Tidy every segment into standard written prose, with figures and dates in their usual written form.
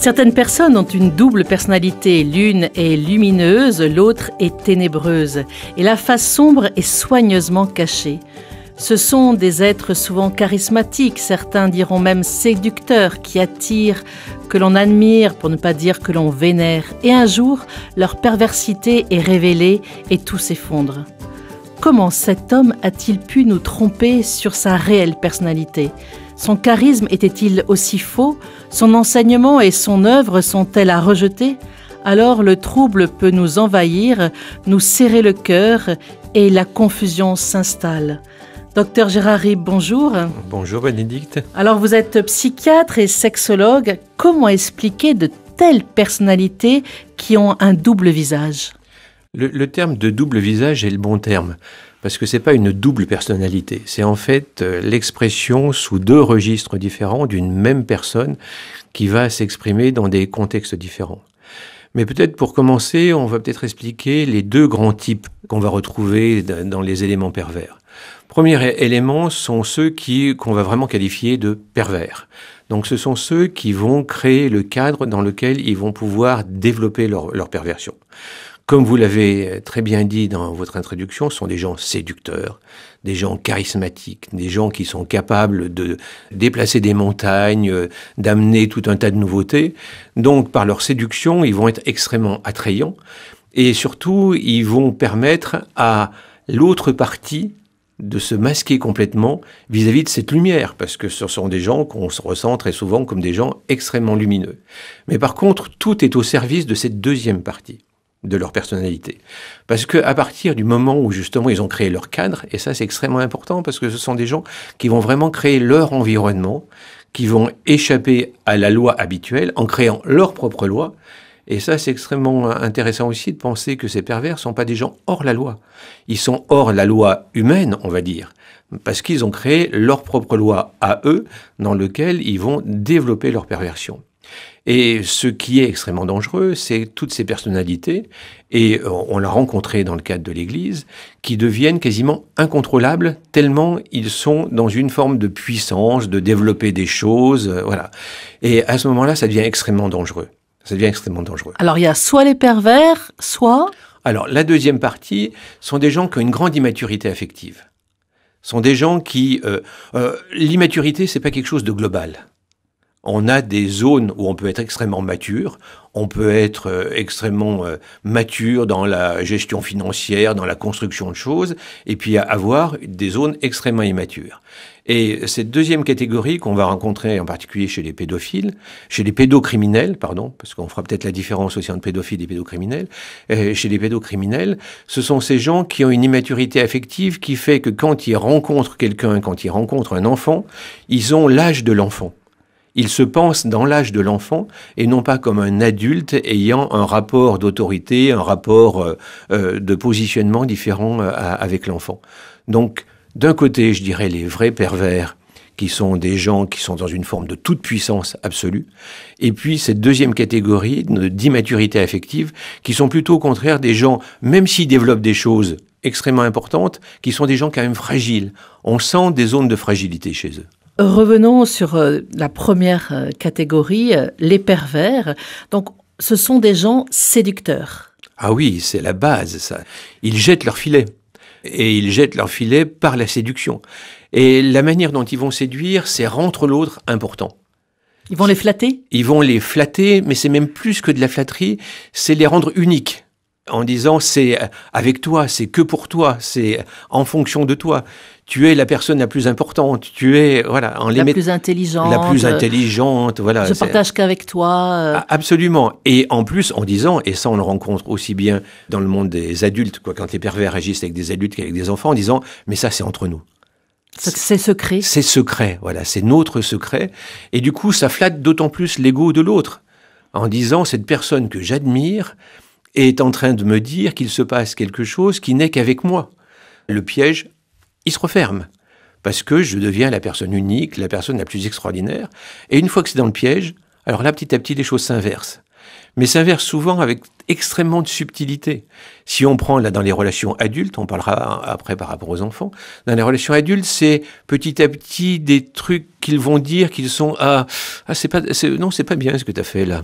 Certaines personnes ont une double personnalité. L'une est lumineuse, l'autre est ténébreuse. Et la face sombre est soigneusement cachée. Ce sont des êtres souvent charismatiques, certains diront même séducteurs, qui attirent, que l'on admire, pour ne pas dire que l'on vénère. Et un jour, leur perversité est révélée et tout s'effondre. Comment cet homme a-t-il pu nous tromper sur sa réelle personnalité ? Son charisme était-il aussi faux ? Son enseignement et son œuvre sont-elles à rejeter ? Alors le trouble peut nous envahir, nous serrer le cœur et la confusion s'installe. Docteur Gérard Ribes, bonjour. Bonjour Bénédicte. Alors vous êtes psychiatre et sexologue. Comment expliquer de telles personnalités qui ont un double visage ? Le terme de double visage est le bon terme, parce que c'est pas une double personnalité. C'est en fait l'expression sous deux registres différents d'une même personne qui va s'exprimer dans des contextes différents. Mais peut-être pour commencer, on va peut-être expliquer les deux grands types qu'on va retrouver dans les éléments pervers. Premier élément sont ceux qu'on va vraiment qualifier de pervers. Donc ce sont ceux qui vont créer le cadre dans lequel ils vont pouvoir développer leur perversion. Comme vous l'avez très bien dit dans votre introduction, ce sont des gens séducteurs, des gens charismatiques, des gens qui sont capables de déplacer des montagnes, d'amener tout un tas de nouveautés. Donc, par leur séduction, ils vont être extrêmement attrayants et surtout, ils vont permettre à l'autre partie de se masquer complètement vis-à-vis de cette lumière, parce que ce sont des gens qu'on se ressent très souvent comme des gens extrêmement lumineux. Mais par contre, tout est au service de cette deuxième partie de leur personnalité. Parce que à partir du moment où justement ils ont créé leur cadre, et ça c'est extrêmement important parce que ce sont des gens qui vont vraiment créer leur environnement, qui vont échapper à la loi habituelle en créant leur propre loi. Et ça c'est extrêmement intéressant aussi de penser que ces pervers sont pas des gens hors la loi. Ils sont hors la loi humaine, on va dire, parce qu'ils ont créé leur propre loi à eux, dans lequel ils vont développer leur perversion. Et ce qui est extrêmement dangereux, c'est toutes ces personnalités, et on l'a rencontré dans le cadre de l'Église, qui deviennent quasiment incontrôlables, tellement ils sont dans une forme de puissance, de développer des choses, voilà. Et à ce moment-là, ça devient extrêmement dangereux. Ça devient extrêmement dangereux. Alors il y a soit les pervers, soit... Alors la deuxième partie sont des gens qui ont une grande immaturité affective. Sont des gens qui... l'immaturité, c'est pas quelque chose de global. On a des zones où on peut être extrêmement mature, on peut être extrêmement mature dans la gestion financière, dans la construction de choses, et puis avoir des zones extrêmement immatures. Et cette deuxième catégorie qu'on va rencontrer en particulier chez les pédophiles, chez les pédocriminels, pardon, parce qu'on fera peut-être la différence aussi entre pédophiles et pédocriminels, chez les pédocriminels, ce sont ces gens qui ont une immaturité affective qui fait que quand ils rencontrent quelqu'un, quand ils rencontrent un enfant, ils ont l'âge de l'enfant. Ils se pensent dans l'âge de l'enfant et non pas comme un adulte ayant un rapport d'autorité, un rapport de positionnement différent avec l'enfant. Donc, d'un côté, je dirais les vrais pervers, qui sont des gens qui sont dans une forme de toute puissance absolue, et puis cette deuxième catégorie d'immaturité affective, qui sont plutôt au contraire des gens, même s'ils développent des choses extrêmement importantes, qui sont des gens quand même fragiles. On sent des zones de fragilité chez eux. Revenons sur la première catégorie, les pervers. Donc, ce sont des gens séducteurs. Ah oui, c'est la base, ça. Ils jettent leur filet. Et ils jettent leur filet par la séduction. Et la manière dont ils vont séduire, c'est rendre l'autre important. Ils vont les flatter ? Ils vont les flatter, mais c'est même plus que de la flatterie, c'est les rendre uniques. En disant, c'est avec toi, c'est que pour toi, c'est en fonction de toi. Tu es la personne la plus importante, tu es, voilà, la plus intelligente. La plus intelligente, voilà. Je partage qu'avec toi. Absolument. Et en plus, en disant, et ça on le rencontre aussi bien dans le monde des adultes, quoi, quand les pervers agissent avec des adultes qu'avec des enfants, en disant, mais ça c'est entre nous. C'est secret. C'est secret, voilà, c'est notre secret. Et du coup, ça flatte d'autant plus l'ego de l'autre. En disant, cette personne que j'admire est en train de me dire qu'il se passe quelque chose qui n'est qu'avec moi. Le piège, il se referme, parce que je deviens la personne unique, la personne la plus extraordinaire. Et une fois que c'est dans le piège, alors là, petit à petit, les choses s'inversent. mais s'inverse souvent avec extrêmement de subtilité. Si on prend là dans les relations adultes, on parlera après par rapport aux enfants, dans les relations adultes, c'est petit à petit des trucs qu'ils vont dire qu'ils sont c'est pas bien ce que tu as fait là.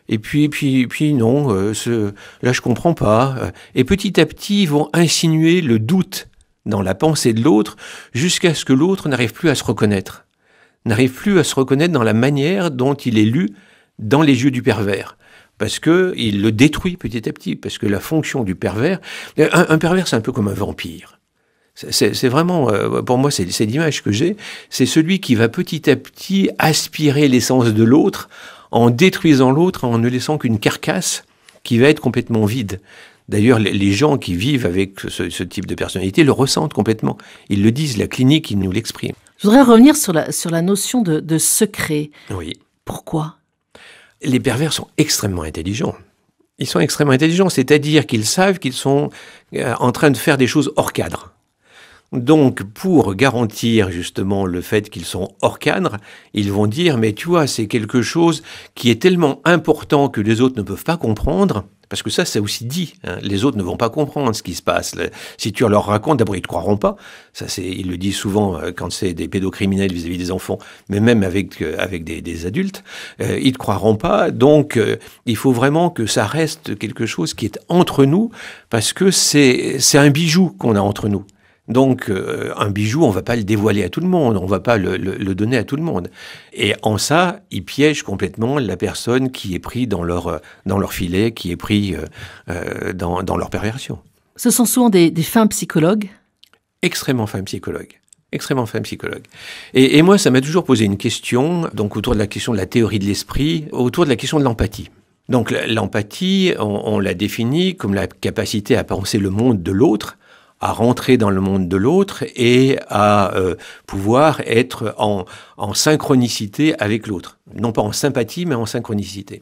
Et puis non, là je comprends pas. Et petit à petit, ils vont insinuer le doute dans la pensée de l'autre jusqu'à ce que l'autre n'arrive plus à se reconnaître. N'arrive plus à se reconnaître dans la manière dont il est lu dans les yeux du pervers. Parce qu'il le détruit petit à petit. Parce que la fonction du pervers... Un pervers, c'est un peu comme un vampire. C'est vraiment... pour moi, c'est l'image que j'ai. C'est celui qui va petit à petit aspirer l'essence de l'autre en détruisant l'autre, en ne laissant qu'une carcasse qui va être complètement vide. D'ailleurs, les gens qui vivent avec ce type de personnalité le ressentent complètement. Ils le disent, la clinique, ils nous l'expriment. Je voudrais revenir sur la notion de secret. Oui. Pourquoi ? Les pervers sont extrêmement intelligents. Ils sont extrêmement intelligents, c'est-à-dire qu'ils savent qu'ils sont en train de faire des choses hors cadre. Donc, pour garantir justement le fait qu'ils sont hors cadre, ils vont dire, mais tu vois, c'est quelque chose qui est tellement important que les autres ne peuvent pas comprendre, parce que ça, c'est aussi dit, hein, les autres ne vont pas comprendre ce qui se passe. Si tu leur racontes, d'abord, ils ne te croiront pas. Ça, ils le disent souvent quand c'est des pédocriminels vis-à-vis des enfants, mais même avec des adultes, ils ne te croiront pas. Donc, il faut vraiment que ça reste quelque chose qui est entre nous, parce que c'est un bijou qu'on a entre nous. Donc, un bijou, on ne va pas le dévoiler à tout le monde, on ne va pas le donner à tout le monde. Et en ça, ils piègent complètement la personne qui est prise dans leur filet, qui est prise dans leur perversion. Ce sont souvent des fins psychologues ? Extrêmement fins psychologues. Extrêmement fin psychologue. Et moi, ça m'a toujours posé une question, donc autour de la question de la théorie de l'esprit, autour de la question de l'empathie. Donc l'empathie, on l'a définie comme la capacité à penser le monde de l'autre, à rentrer dans le monde de l'autre et à pouvoir être en synchronicité avec l'autre. Non pas en sympathie, mais en synchronicité.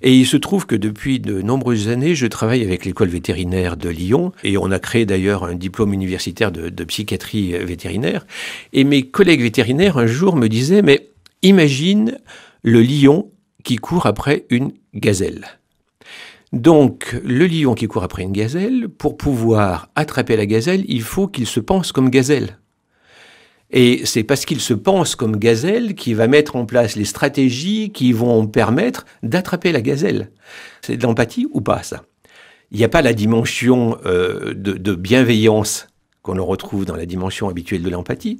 Et il se trouve que depuis de nombreuses années, je travaille avec l'école vétérinaire de Lyon, et on a créé d'ailleurs un diplôme universitaire de psychiatrie vétérinaire. Et mes collègues vétérinaires, un jour, me disaient, mais imagine le lion qui court après une gazelle. Donc, le lion qui court après une gazelle, pour pouvoir attraper la gazelle, il faut qu'il se pense comme gazelle. Et c'est parce qu'il se pense comme gazelle qu'il va mettre en place les stratégies qui vont permettre d'attraper la gazelle. C'est de l'empathie ou pas, ça ? Il n'y a pas la dimension de bienveillance qu'on retrouve dans la dimension habituelle de l'empathie,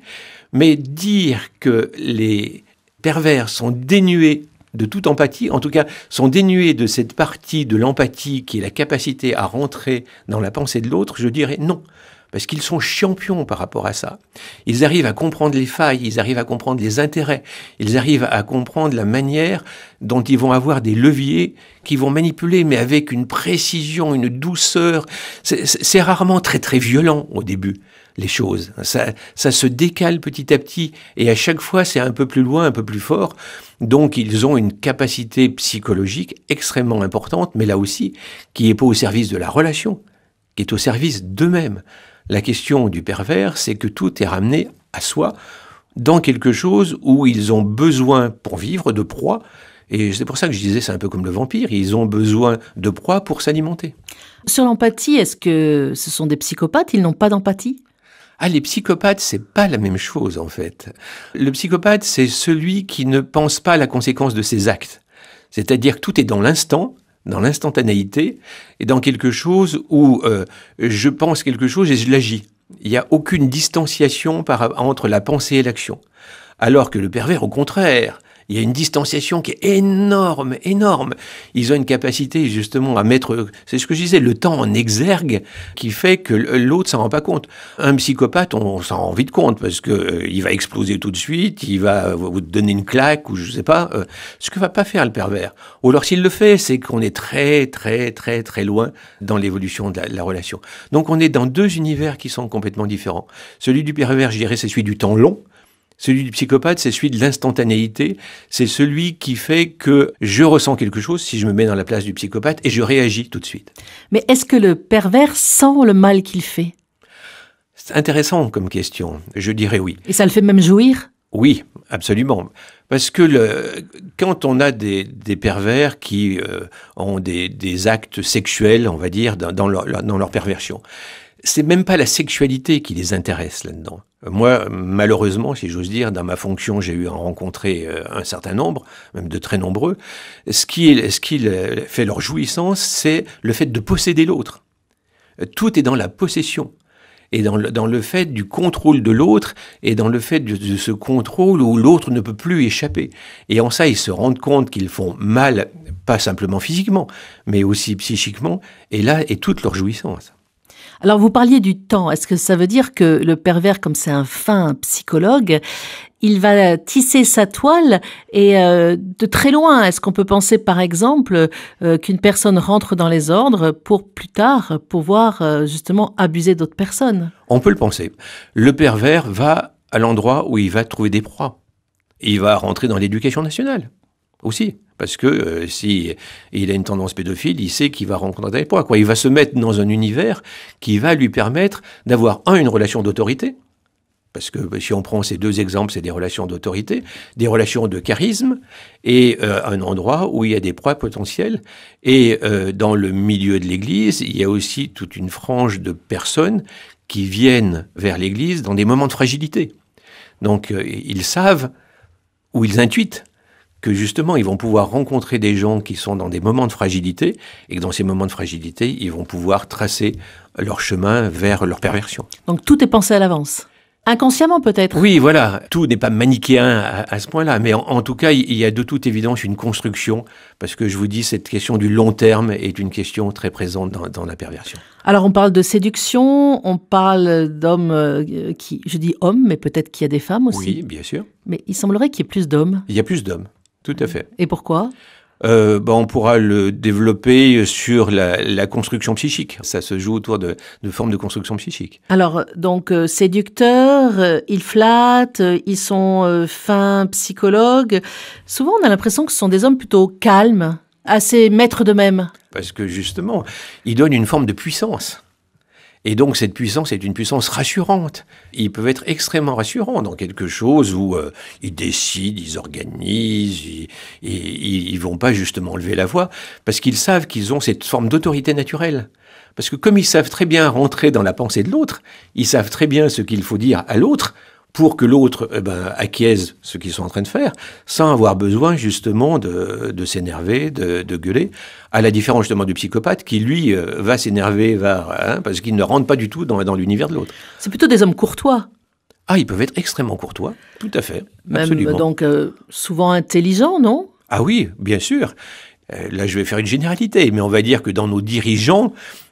mais dire que les pervers sont dénués de toute empathie, en tout cas, sont dénués de cette partie de l'empathie qui est la capacité à rentrer dans la pensée de l'autre, je dirais non. Parce qu'ils sont champions par rapport à ça. Ils arrivent à comprendre les failles, ils arrivent à comprendre les intérêts, ils arrivent à comprendre la manière dont ils vont avoir des leviers qu'ils vont manipuler, mais avec une précision, une douceur. C'est rarement très très violent au début, les choses. Ça se décale petit à petit, et à chaque fois c'est un peu plus loin, un peu plus fort. Donc ils ont une capacité psychologique extrêmement importante, mais là aussi, qui n'est pas au service de la relation, qui est au service d'eux-mêmes. La question du pervers, c'est que tout est ramené à soi, dans quelque chose où ils ont besoin, pour vivre, de proie. Et c'est pour ça que je disais, c'est un peu comme le vampire, ils ont besoin de proie pour s'alimenter. Sur l'empathie, est-ce que ce sont des psychopathes ? Ils n'ont pas d'empathie ? Ah, les psychopathes, c'est pas la même chose, en fait. Le psychopathe, c'est celui qui ne pense pas à la conséquence de ses actes. C'est-à-dire que tout est dans l'instant, dans l'instantanéité, et dans quelque chose où je pense quelque chose et je l'agis. Il n'y a aucune distanciation entre la pensée et l'action. Alors que le pervers, au contraire, il y a une distanciation qui est énorme, énorme. Ils ont une capacité justement à mettre, c'est ce que je disais, le temps en exergue qui fait que l'autre s'en rend pas compte. Un psychopathe, on s'en rend vite compte parce que il va exploser tout de suite, il va vous donner une claque ou je sais pas. Ce que va pas faire le pervers. Ou alors s'il le fait, c'est qu'on est très très très très loin dans l'évolution de la relation. Donc on est dans deux univers qui sont complètement différents. Celui du pervers, je dirais, c'est celui du temps long. Celui du psychopathe, c'est celui de l'instantanéité. C'est celui qui fait que je ressens quelque chose si je me mets dans la place du psychopathe et je réagis tout de suite. Mais est-ce que le pervers sent le mal qu'il fait ? C'est intéressant comme question. Je dirais oui. Et ça le fait même jouir ? Oui, absolument. Parce que quand on a des pervers qui ont des actes sexuels, on va dire, dans leur perversion, c'est même pas la sexualité qui les intéresse là-dedans. Moi, malheureusement, si j'ose dire, dans ma fonction, j'ai eu à en rencontrer un certain nombre, même de très nombreux. Ce qui fait leur jouissance, c'est le fait de posséder l'autre. Tout est dans la possession. Et dans le fait du contrôle de l'autre, et dans le fait de ce contrôle où l'autre ne peut plus échapper. Et en ça, ils se rendent compte qu'ils font mal, pas simplement physiquement, mais aussi psychiquement, et là est toute leur jouissance. Alors, vous parliez du temps. Est-ce que ça veut dire que le pervers, comme c'est un fin psychologue, il va tisser sa toile et de très loin? Est-ce qu'on peut penser, par exemple, qu'une personne rentre dans les ordres pour plus tard pouvoir justement abuser d'autres personnes? On peut le penser. Le pervers va à l'endroit où il va trouver des proies. Il va rentrer dans l'éducation nationale aussi. Parce que si il a une tendance pédophile, il sait qu'il va rencontrer des proies. Il va se mettre dans un univers qui va lui permettre d'avoir, une relation d'autorité. Parce que si on prend ces deux exemples, c'est des relations d'autorité, des relations de charisme, et un endroit où il y a des proies potentielles. Et dans le milieu de l'Église, il y a aussi toute une frange de personnes qui viennent vers l'Église dans des moments de fragilité. Donc ils savent, ou ils intuitent, que justement, ils vont pouvoir rencontrer des gens qui sont dans des moments de fragilité, et que dans ces moments de fragilité, ils vont pouvoir tracer leur chemin vers leur perversion. Donc tout est pensé à l'avance. Inconsciemment peut-être. Oui, voilà. Tout n'est pas manichéen à ce point-là, mais en tout cas, il y a de toute évidence une construction, parce que je vous dis, cette question du long terme est une question très présente dans la perversion. Alors on parle de séduction, on parle d'hommes qui, je dis hommes, mais peut-être qu'il y a des femmes aussi. Oui, bien sûr. Mais il semblerait qu'il y ait plus d'hommes. Il y a plus d'hommes. Tout à fait. Et pourquoi ? On pourra le développer sur la construction psychique. Ça se joue autour de formes de construction psychique. Alors, donc, séducteurs, ils flattent, ils sont fins psychologues. Souvent, on a l'impression que ce sont des hommes plutôt calmes, assez maîtres d'eux-mêmes. Parce que justement, ils donnent une forme de puissance. Et donc, cette puissance est une puissance rassurante. Ils peuvent être extrêmement rassurants dans quelque chose où ils décident, ils organisent, ils vont pas justement lever la voix, parce qu'ils savent qu'ils ont cette forme d'autorité naturelle. Parce que comme ils savent très bien rentrer dans la pensée de l'autre, ils savent très bien ce qu'il faut dire à l'autre, pour que l'autre acquiesce ce qu'ils sont en train de faire, sans avoir besoin justement de s'énerver, de gueuler, à la différence justement du psychopathe qui, lui, va s'énerver parce qu'il ne rentre pas du tout dans l'univers de l'autre. C'est plutôt des hommes courtois. Ah, ils peuvent être extrêmement courtois, tout à fait, même, absolument. Donc, souvent intelligents, non ? Ah oui, bien sûr. Là, je vais faire une généralité, mais on va dire que dans nos dirigeants,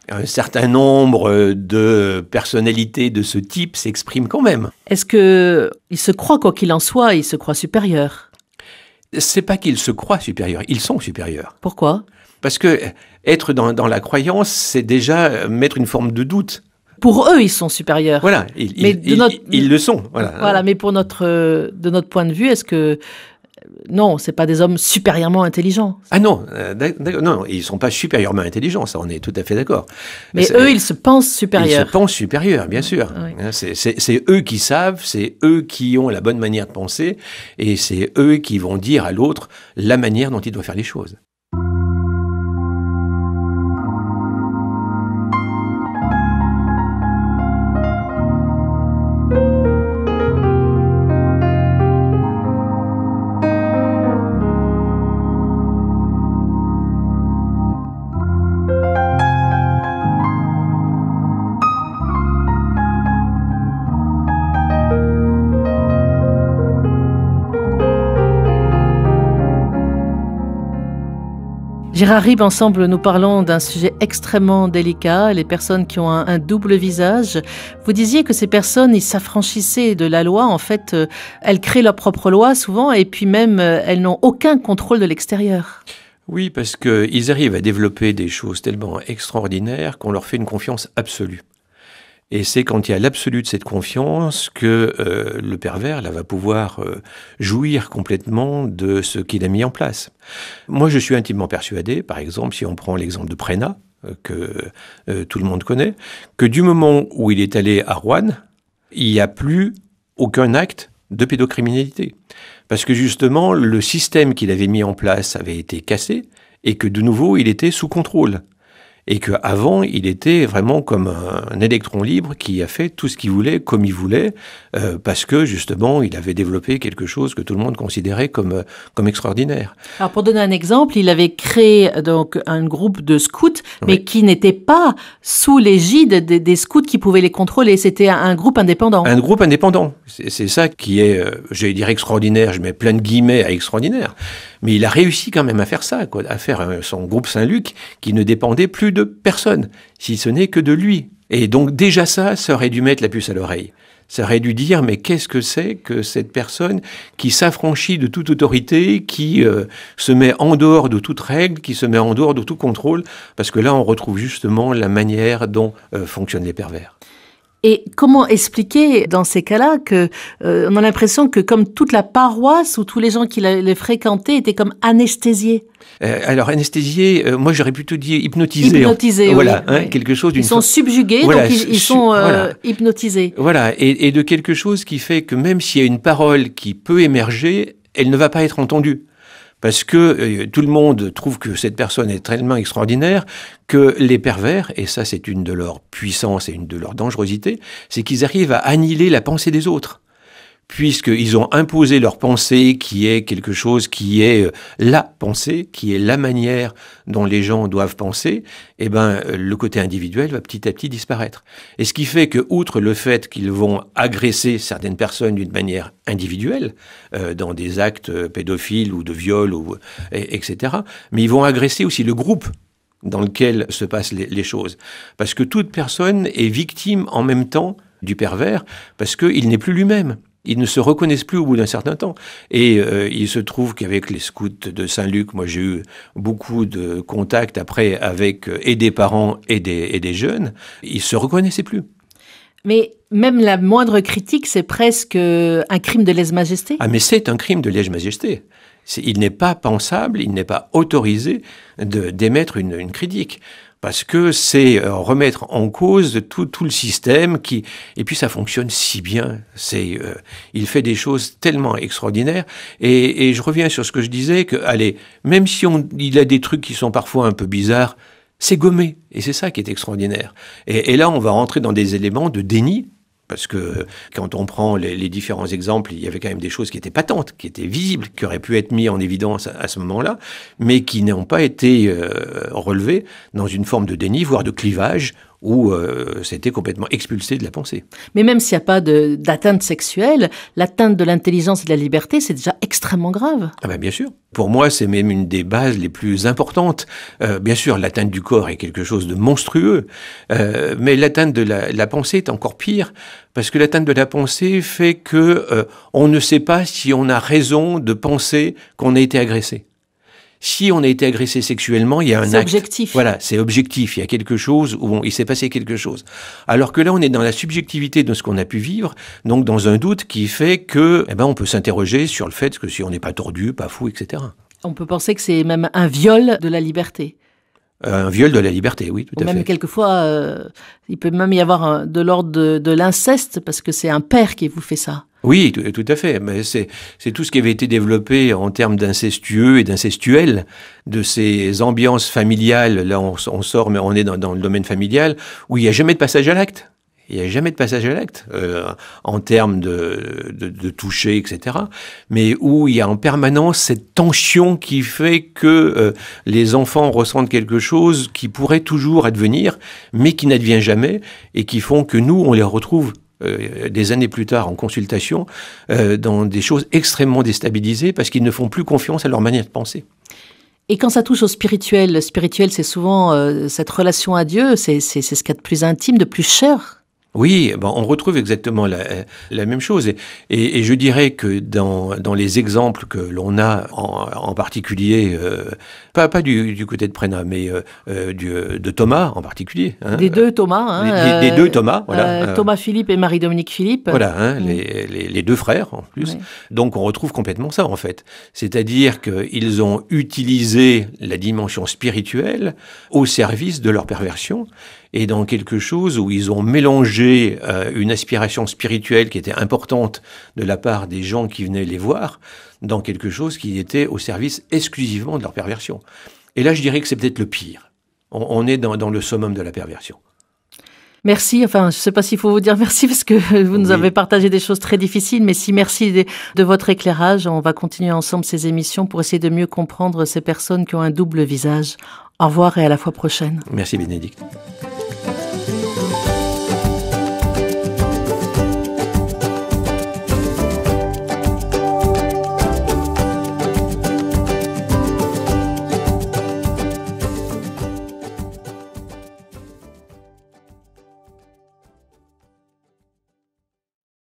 un certain nombre de personnalités de ce type s'expriment quand même. Est-ce qu'ils se croient, quoi qu'il en soit, ils se croient supérieurs ? C'est pas qu'ils se croient supérieurs, ils sont supérieurs. Pourquoi ? Parce que être dans la croyance, c'est déjà mettre une forme de doute. Pour eux, ils sont supérieurs. Voilà, ils le sont. Voilà, mais de notre point de vue, est-ce que... Non, c'est pas des hommes supérieurement intelligents. Ah non, non, ils sont pas supérieurement intelligents, ça on est tout à fait d'accord. Mais eux, ils se pensent supérieurs. Ils se pensent supérieurs, bien sûr. Oui. C'est eux qui savent, c'est eux qui ont la bonne manière de penser, et c'est eux qui vont dire à l'autre la manière dont il doit faire les choses. Gérard Ribes, ensemble, nous parlons d'un sujet extrêmement délicat, les personnes qui ont un double visage. Vous disiez que ces personnes, ils s'affranchissaient de la loi. En fait, elles créent leur propre loi souvent, et puis même, elles n'ont aucun contrôle de l'extérieur. Oui, parce qu'ils arrivent à développer des choses tellement extraordinaires qu'on leur fait une confiance absolue. Et c'est quand il y a l'absolu de cette confiance que le pervers là, va pouvoir jouir complètement de ce qu'il a mis en place. Moi, je suis intimement persuadé, par exemple, si on prend l'exemple de Prénat, que tout le monde connaît, que du moment où il est allé à Roanne, il n'y a plus aucun acte de pédocriminalité. Parce que justement, le système qu'il avait mis en place avait été cassé et que de nouveau, il était sous contrôle. Et qu'avant, il était vraiment comme un électron libre qui a fait tout ce qu'il voulait, comme il voulait, parce que justement, il avait développé quelque chose que tout le monde considérait comme extraordinaire. Alors pour donner un exemple, il avait créé donc un groupe de scouts, mais Oui. qui n'était pas sous l'égide des scouts qui pouvaient les contrôler. C'était un groupe indépendant. Un groupe indépendant. C'est ça qui est, j'allais dire extraordinaire, je mets plein de guillemets à extraordinaire. Mais il a réussi quand même à faire ça, quoi, à faire son groupe Saint-Luc qui ne dépendait plus de personne, si ce n'est que de lui. Et donc déjà ça aurait dû mettre la puce à l'oreille. Ça aurait dû dire, mais qu'est-ce que c'est que cette personne qui s'affranchit de toute autorité, qui se met en dehors de toute règle, qui se met en dehors de tout contrôle, parce que là on retrouve justement la manière dont fonctionnent les pervers. Et comment expliquer dans ces cas-là que on a l'impression que comme toute la paroisse ou tous les gens qui les fréquentaient étaient comme anesthésiés. Alors anesthésiés, moi j'aurais plutôt dit hypnotisés. Hypnotisés, voilà, oui, hein, oui. quelque chose d'une Ils sont subjugués, voilà, donc ils sont voilà. hypnotisés. Voilà, et de quelque chose qui fait que même s'il y a une parole qui peut émerger, elle ne va pas être entendue. Parce que tout le monde trouve que cette personne est tellement extraordinaire que les pervers, et ça c'est une de leurs puissances et une de leurs dangerosités, c'est qu'ils arrivent à annihiler la pensée des autres. Puisqu'ils ont imposé leur pensée qui est quelque chose qui est la pensée, qui est la manière dont les gens doivent penser, eh ben, le côté individuel va petit à petit disparaître. Et ce qui fait que, outre le fait qu'ils vont agresser certaines personnes d'une manière individuelle, dans des actes pédophiles ou de viol, etc., mais ils vont agresser aussi le groupe dans lequel se passent les choses. Parce que toute personne est victime en même temps du pervers, parce qu'il n'est plus lui-même. Ils ne se reconnaissent plus au bout d'un certain temps. Et il se trouve qu'avec les scouts de Saint-Luc, moi j'ai eu beaucoup de contacts après avec et des parents et des jeunes, ils ne se reconnaissaient plus. Mais même la moindre critique, c'est presque un crime de lèse-majesté. Ah mais c'est un crime de lèse-majesté. Il n'est pas pensable, il n'est pas autorisé d'émettre une critique. Parce que c'est remettre en cause tout le système et puis ça fonctionne si bien. Il fait des choses tellement extraordinaires. Et je reviens sur ce que je disais, que, allez, même si il a des trucs qui sont parfois un peu bizarres, c'est gommé. Et c'est ça qui est extraordinaire. Et là, on va rentrer dans des éléments de déni. Parce que quand on prend les différents exemples, il y avait quand même des choses qui étaient patentes, qui étaient visibles, qui auraient pu être mises en évidence à ce moment-là, mais qui n'ont pas été relevées dans une forme de déni, voire de clivage, où c'était complètement expulsé de la pensée. Mais même s'il n'y a pas d'atteinte sexuelle, l'atteinte de l'intelligence et de la liberté, c'est déjà extrêmement grave. Ah ben bien sûr. Pour moi, c'est même une des bases les plus importantes. Bien sûr, l'atteinte du corps est quelque chose de monstrueux, mais l'atteinte de la pensée est encore pire, parce que l'atteinte de la pensée fait que on ne sait pas si on a raison de penser qu'on a été agressé. Si on a été agressé sexuellement, il y a un acte. C'est objectif. Voilà, c'est objectif. Il y a quelque chose où il s'est passé quelque chose. Alors que là, on est dans la subjectivité de ce qu'on a pu vivre, donc dans un doute qui fait que, on peut s'interroger sur le fait que si on n'est pas tordu, pas fou, etc. On peut penser que c'est même un viol de la liberté. Un viol de la liberté, oui, tout à fait. Même quelquefois, il peut même y avoir de l'ordre de l'inceste, parce que c'est un père qui vous fait ça. Oui, tout à fait. Mais c'est tout ce qui avait été développé en termes d'incestueux et d'incestuels, de ces ambiances familiales. Là, on sort, mais on est dans le domaine familial, où il n'y a jamais de passage à l'acte. Il n'y a jamais de passage à l'acte en termes de toucher, etc. Mais où il y a en permanence cette tension qui fait que les enfants ressentent quelque chose qui pourrait toujours advenir, mais qui n'advient jamais, et qui font que nous, on les retrouve des années plus tard en consultation dans des choses extrêmement déstabilisées parce qu'ils ne font plus confiance à leur manière de penser. Et quand ça touche au spirituel, le spirituel, c'est souvent cette relation à Dieu, c'est ce qu'il y a de plus intime, de plus cher. Oui, on retrouve exactement la même chose. Et je dirais que dans les exemples que l'on a, en particulier, pas du côté de Prénat, mais de Thomas en particulier. Hein, des deux Thomas. Hein, des deux Thomas, voilà. Thomas Philippe et Marie-Dominique Philippe. Voilà, hein, les deux frères en plus. Oui. Donc on retrouve complètement ça en fait. C'est-à-dire qu'ils ont utilisé la dimension spirituelle au service de leur perversion. et dans quelque chose où ils ont mélangé une aspiration spirituelle qui était importante de la part des gens qui venaient les voir, dans quelque chose qui était au service exclusivement de leur perversion. Et là, je dirais que c'est peut-être le pire. On est dans le summum de la perversion. Merci, enfin, je ne sais pas s'il faut vous dire merci parce que vous nous avez partagé des choses très difficiles, mais si merci de votre éclairage. On va continuer ensemble ces émissions pour essayer de mieux comprendre ces personnes qui ont un double visage. Au revoir et à la fois prochaine. Merci Bénédicte.